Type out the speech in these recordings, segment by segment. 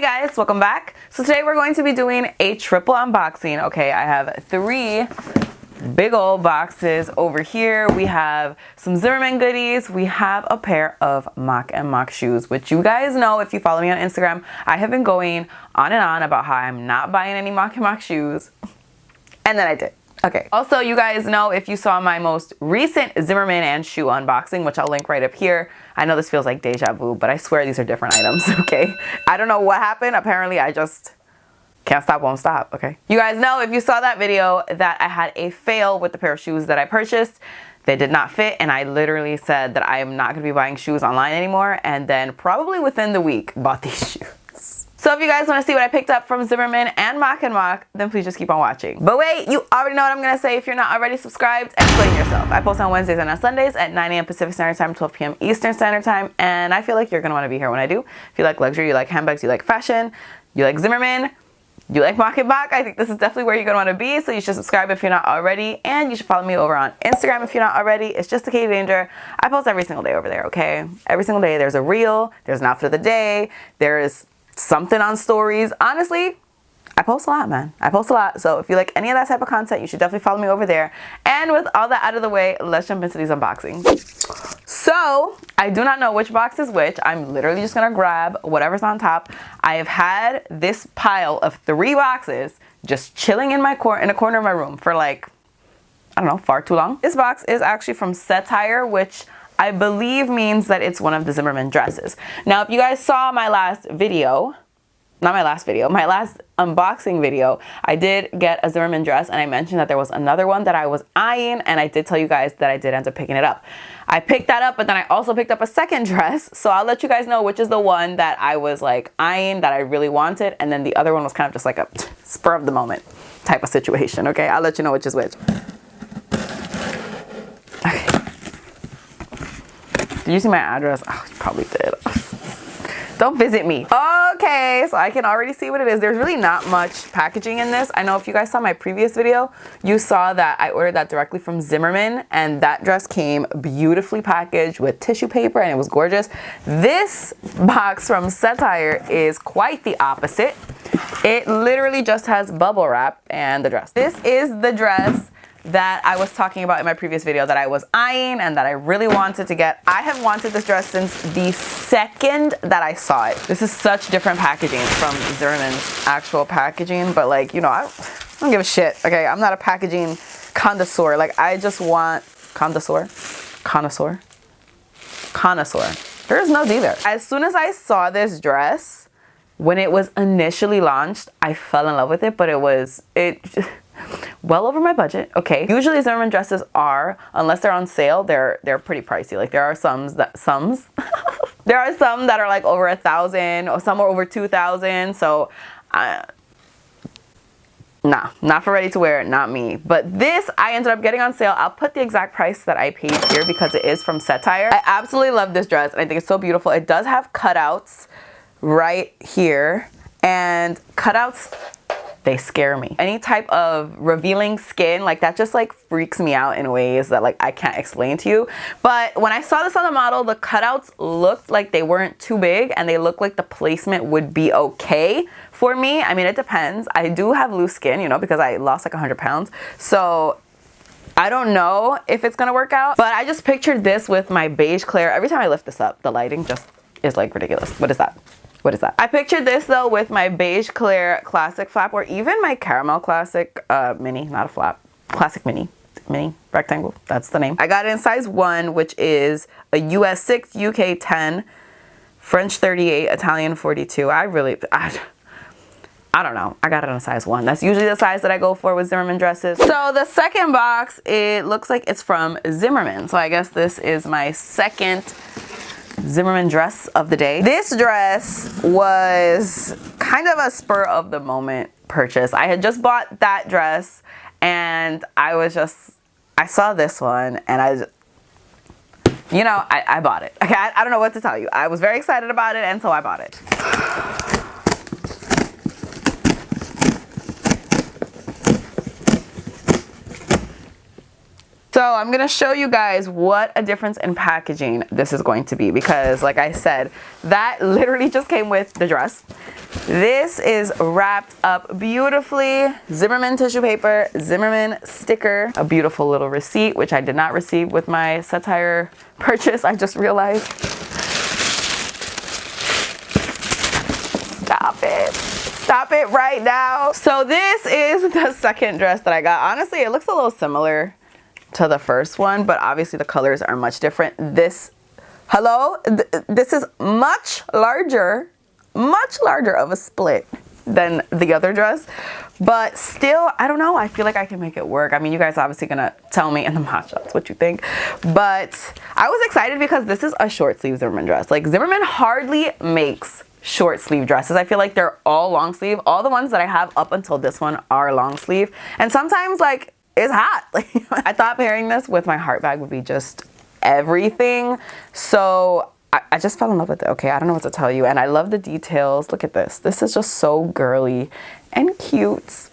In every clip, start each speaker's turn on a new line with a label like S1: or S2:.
S1: guys, welcome back. So today we're going to be doing a triple unboxing. Okay, I have 3 big old boxes over here. We have some Zimmerman goodies. We have a pair of Mach&Mach shoes, which you guys know if you follow me on Instagram. I have been going on and on about how I'm not buying any Mach&Mach shoes. And then I did. Okay. Also, you guys know if you saw my most recent Zimmerman and shoe unboxing, which I'll link right up here. I know this feels like deja vu, but I swear these are different items, okay? I don't know what happened. Apparently, I just can't stop, won't stop, okay? You guys know if you saw that video that I had a fail with the pair of shoes that I purchased. They did not fit, and I literally said that I am not gonna be buying shoes online anymore, and then probably within the week, bought these shoes. So if you guys want to see what I picked up from Zimmerman and Mach&Mach, then please just keep on watching. But wait, you already know what I'm going to say if you're not already subscribed. Explain yourself. I post on Wednesdays and on Sundays at 9 a.m. Pacific Standard Time, 12 p.m. Eastern Standard Time, and I feel like you're going to want to be here when I do. If you like luxury, you like handbags, you like fashion, you like Zimmerman, you like Mach&Mach, I think this is definitely where you're going to want to be, so you should subscribe if you're not already, and you should follow me over on Instagram if you're not already. It's just a K Danger. I post every single day over there, okay? Every single day there's a reel, there's an outfit of the day, there's something on stories. Honestly, I post a lot, man. I post a lot. So if you like any of that type of content, you should definitely follow me over there. And with all that out of the way, let's jump into these unboxings. So I do not know which box is which. I'm literally just gonna grab whatever's on top. I have had this pile of 3 boxes just chilling in a corner of my room for like, I don't know, far too long. This box is actually from Satire, which I believe means that it's one of the Zimmerman dresses. Now, if you guys saw my last video, my last unboxing video, I did get a Zimmerman dress, and I mentioned that there was another one that I was eyeing, and I did tell you guys that I did end up picking it up. I picked that up, but then I also picked up a second dress, so I'll let you guys know which is the one that I was like eyeing, that I really wanted, and then the other one was kind of just like a spur of the moment type of situation, okay? I'll let you know which is which. Okay. Did you see my address? Oh, you probably did. Don't visit me. Okay, so I can already see what it is. There's really not much packaging in this. I know if you guys saw my previous video, you saw that I ordered that directly from Zimmerman, and that dress came beautifully packaged with tissue paper, and it was gorgeous. This box from Satire is quite the opposite. It literally just has bubble wrap and the dress. This is the dress that I was talking about in my previous video that I was eyeing and that I really wanted to get. I have wanted this dress since the second that I saw it. This is such different packaging from Zimmerman's actual packaging, but like, you know, I don't give a shit, okay? I'm not a packaging connoisseur. Like, I just want connoisseur. There's no D there. As soon as I saw this dress, when it was initially launched, I fell in love with it, but it well over my budget, okay? Usually Zimmerman dresses are, unless they're on sale, they're pretty pricey. Like, there are there are some that are like over 1,000, or some are over 2,000. So, nah, not for ready to wear, not me. But this I ended up getting on sale. I'll put the exact price that I paid here because it is from Satire. I absolutely love this dress, and I think it's so beautiful. It does have cutouts right here, and cutouts, they scare me. Any type of revealing skin, like that just like freaks me out in ways that like I can't explain to you. But when I saw this on the model, the cutouts looked like they weren't too big, and they looked like the placement would be okay for me. I mean, it depends. I do have loose skin, you know, because I lost like 100 pounds. So I don't know if it's gonna work out, but I just pictured this with my beige Claire. Every time I lift this up, the lighting just is like ridiculous. What is that? What is that? I pictured this though with my beige Claire classic flap, or even my caramel classic mini, not a flap, classic mini rectangle, that's the name. I got it in size 1, which is a US 6, UK 10, French 38, Italian 42. I don't know. I got it in a size 1. That's usually the size that I go for with Zimmerman dresses. So the second box, it looks like it's from Zimmerman. So I guess this is my second Zimmerman dress of the day. This dress was kind of a spur of the moment purchase. I had just bought that dress, and I saw this one, and I bought it. Okay, I don't know what to tell you. I was very excited about it, and so I bought it. So I'm gonna show you guys what a difference in packaging this is going to be, because like I said, that literally just came with the dress. This is wrapped up beautifully. Zimmerman tissue paper, Zimmerman sticker, a beautiful little receipt, which I did not receive with my satire purchase, I just realized. Stop it. Stop it right now. So this is the second dress that I got. Honestly, it looks a little similar to the first one, but obviously the colors are much different. This, this is much larger of a split than the other dress, but still, I don't know, I feel like I can make it work. I mean, you guys are obviously gonna tell me in the matchups what you think, but I was excited because this is a short sleeve Zimmerman dress. Like, Zimmerman hardly makes short sleeve dresses. I feel like they're all long sleeve. All the ones that I have up until this one are long sleeve, and sometimes like it's hot. Like, I thought pairing this with my heart bag would be just everything, so I just fell in love with it. Okay, I don't know what to tell you, and I love the details. Look at this. This is just so girly and cute.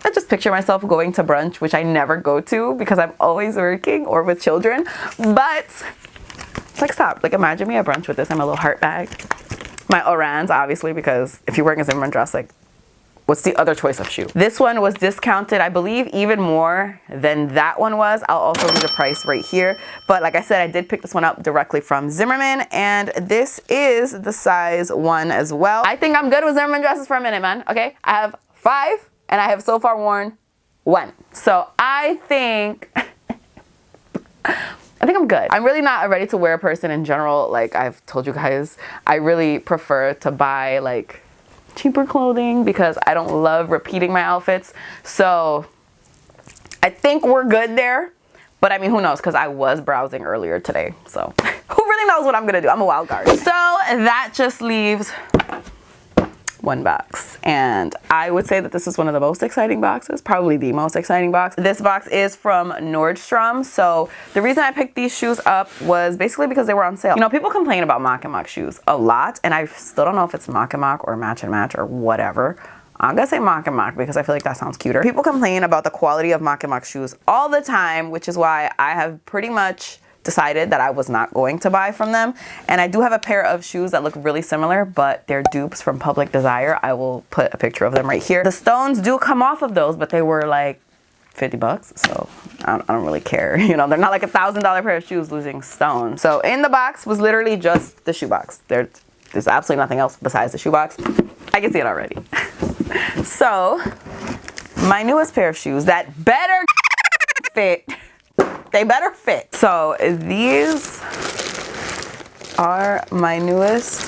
S1: I just picture myself going to brunch, which I never go to because I'm always working or with children, but like, stop. Like, imagine me at brunch with this and my little heart bag. My Orans, obviously, because if you're wearing a Zimmerman dress, like, what's the other choice of shoe? This one was discounted, I believe, even more than that one was. I'll also leave the price right here. But like I said, I did pick this one up directly from Zimmerman, and this is the size 1 as well. I think I'm good with Zimmerman dresses for a minute, man. Okay, I have 5, and I have so far worn 1. So I think I'm good. I'm really not a ready to wear person in general. Like I've told you guys, I really prefer to buy like cheaper clothing because I don't love repeating my outfits. So I think we're good there, but I mean, who knows, because I was browsing earlier today, so who really knows what I'm gonna do? I'm a wild card. So that just leaves one box, and I would say that this is one of the most exciting boxes, probably the most exciting box. This box is from Nordstrom. So the reason I picked these shoes up was basically because they were on sale. You know, people complain about Mach&Mach shoes a lot, and I still don't know if it's Mach&Mach or Match&Match or whatever. I'm gonna say Mach&Mach because I feel like that sounds cuter. People complain about the quality of Mach&Mach shoes all the time, which is why I have pretty much decided that I was not going to buy from them. And I do have a pair of shoes that look really similar, but they're dupes from Public Desire. I will put a picture of them right here. The stones do come off of those, but they were like 50 bucks, so I don't really care. You know, they're not like $1,000 pair of shoes losing stones. So in the box was literally just the shoe box. There's absolutely nothing else besides the shoe box. I can see it already. So my newest pair of shoes that better fit. They better fit. So these are my newest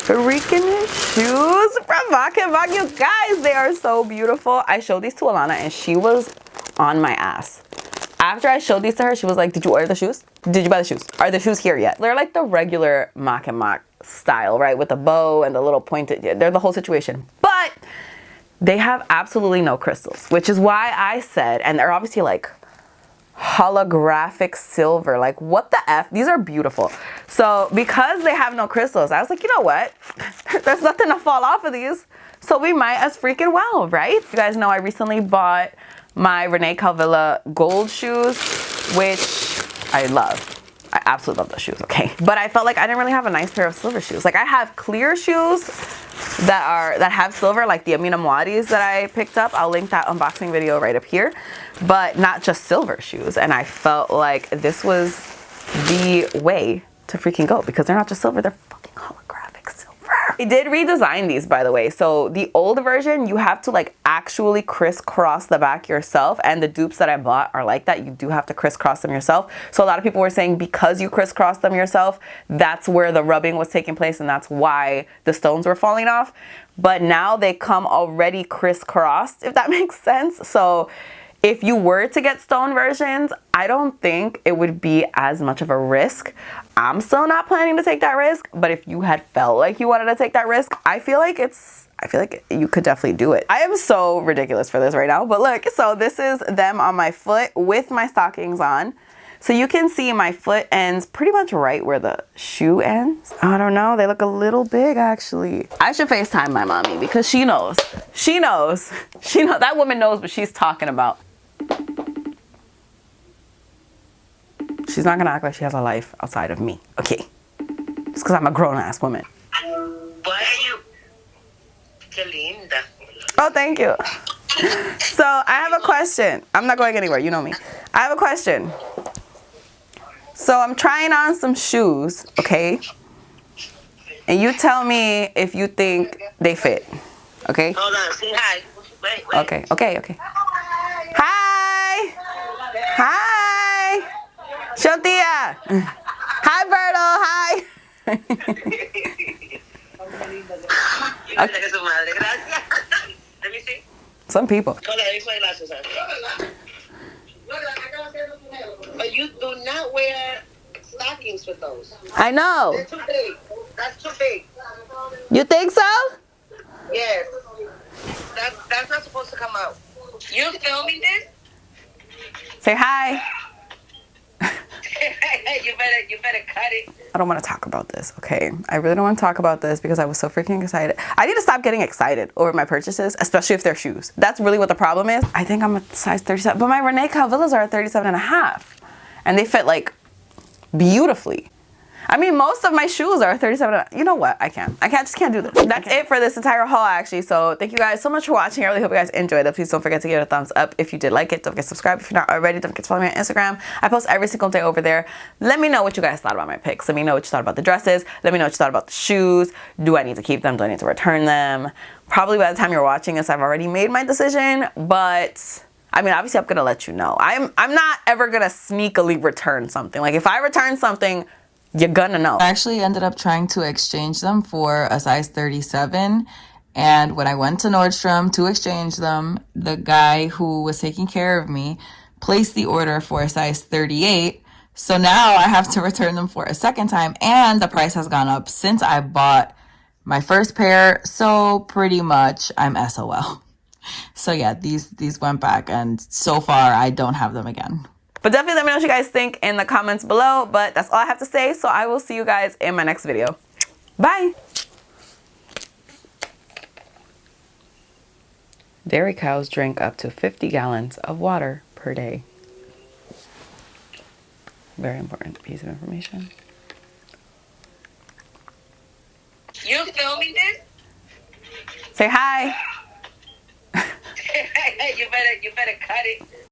S1: freaking shoes from Mach&Mach. You guys, they are so beautiful. I showed these to Alana and she was on my ass. After I showed these to her, she was like, did you order the shoes? Did you buy the shoes? Are the shoes here yet? They're like the regular Mach&Mach style, right? With the bow and the little pointed, they're the whole situation. But they have absolutely no crystals, which is why I said, and they're obviously like holographic silver, like what the F? These are beautiful. So because they have no crystals, I was like, you know what? There's nothing to fall off of these. So we might as freaking well, right? You guys know I recently bought my Renee Calvilla gold shoes, which I love. I absolutely love those shoes, okay? But I felt like I didn't really have a nice pair of silver shoes. Like I have clear shoes that have silver, like the Amina Muadis that I picked up. I'll link that unboxing video right up here, but not just silver shoes. And I felt like this was the way to freaking go because they're not just silver, they're fucking holographic silver. I did redesign these, by the way. So the old version, you have to like actually crisscross the back yourself, and the dupes that I bought are like that. You do have to crisscross them yourself. So a lot of people were saying because you crisscross them yourself, that's where the rubbing was taking place and that's why the stones were falling off. But now they come already crisscrossed, if that makes sense. So if you were to get stone versions, I don't think it would be as much of a risk. I'm still not planning to take that risk, but if you had felt like you wanted to take that risk, I feel like you could definitely do it. I am so ridiculous for this right now, but look, so this is them on my foot with my stockings on. So you can see my foot ends pretty much right where the shoe ends. I don't know, they look a little big actually. I should FaceTime my mommy because she knows. She knows. That woman knows what she's talking about. She's not gonna act like she has a life outside of me, okay? Just because I'm a grown-ass woman.
S2: Why are you... Qué linda.
S1: Oh, thank you. So, I have a question. I'm not going anywhere, you know me. I have a question. So, I'm trying on some shoes, okay? And you tell me if you think they fit, okay?
S2: Hold on, say hi. Wait.
S1: Okay. Hi! Hi! Shotia! Hi, Berto! Hi!
S2: Okay. Let me see.
S1: Some people.
S2: Hold on, let me play glasses on. But you do not wear stockings with those.
S1: I know.
S2: They're too big. That's too big.
S1: You think so?
S2: Yes. That's not supposed to come out. You filming this?
S1: Say hi.
S2: you better cut it.
S1: I don't want to talk about this, okay? I really don't want to talk about this because I was so freaking excited. I need to stop getting excited over my purchases, especially if they're shoes. That's really what the problem is. I think I'm a size 37, but my Renee Calvillas are a 37 and a half. And they fit like beautifully. I mean, most of my shoes are 37. You know what? I just can't do this. That's it for this entire haul, actually. So thank you guys so much for watching. I really hope you guys enjoyed it. Please don't forget to give it a thumbs up if you did like it. Don't forget to subscribe if you're not already. Don't forget to follow me on Instagram. I post every single day over there. Let me know what you guys thought about my picks. Let me know what you thought about the dresses. Let me know what you thought about the shoes. Do I need to keep them? Do I need to return them? Probably by the time you're watching this, I've already made my decision, but I mean, obviously I'm gonna let you know. I'm not ever gonna sneakily return something. Like if I return something, you're gonna know. I actually ended up trying to exchange them for a size 37. And when I went to Nordstrom to exchange them, the guy who was taking care of me placed the order for a size 38. So now I have to return them for a second time. And the price has gone up since I bought my first pair. So pretty much I'm SOL. So yeah, these went back, and so far I don't have them again. But definitely let me know what you guys think in the comments below. But that's all I have to say. So I will see you guys in my next video. Bye. Dairy cows drink up to 50 gallons of water per day. Very important piece of information.
S2: You filming this?
S1: Say hi.
S2: you better cut it.